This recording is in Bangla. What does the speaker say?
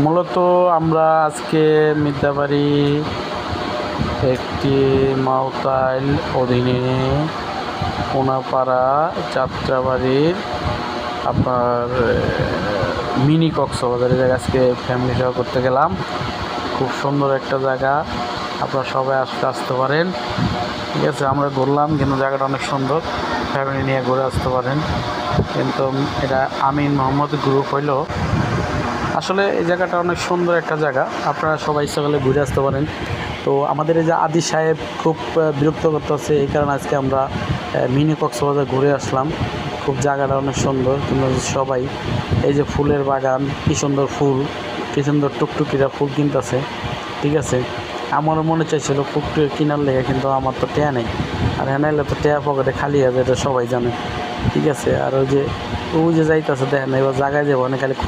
মূলত আমরা আজকে মিদ্যাবাড়ি একটি মাওতাইল অধীনে কোনাপাড়া যাত্রাবাড়ির আপনার মিনি কক্সবাজার জায়গা আজকে ফ্যামিলি সহ করতে গেলাম। খুব সুন্দর একটা জায়গা, আপনারা সবাই আসতে পারেন। ঠিক আছে, আমরা ঘুরলাম কিন্তু জায়গাটা অনেক সুন্দর, ফ্যামিলি নিয়ে ঘুরে আসতে পারেন। কিন্তু এটা আমিন মোহাম্মদ গ্রুপ হইল। আসলে এই জায়গাটা অনেক সুন্দর একটা জায়গা, আপনারা সবাই ইচ্ছা করলে ঘুরে আসতে পারেন। তো আমাদের এই যে আদি সাহেব খুব বিরক্ত করতেছে, এই কারণে আজকে আমরা মিনি কক্সবাজার ঘুরে আসলাম। খুব জায়গাটা অনেক সুন্দর, কিন্তু সবাই এই যে ফুলের বাগান, কী সুন্দর ফুল, কী সুন্দর টুকটুকিরা ফুল কিনতেছে। ঠিক আছে, আমারও মনে চাইছিল টুকটুকি কেনার লেগে, কিন্তু আমার তো টেয়া নেই। আর হ্যাঁ নাইলে তো টেয়া পকেটে খালি আছে, এটা সবাই জানে। ঠিক আছে, আর ওই যে যাইতেছে দেখেন, এবার জায়গায় যাবো না খালি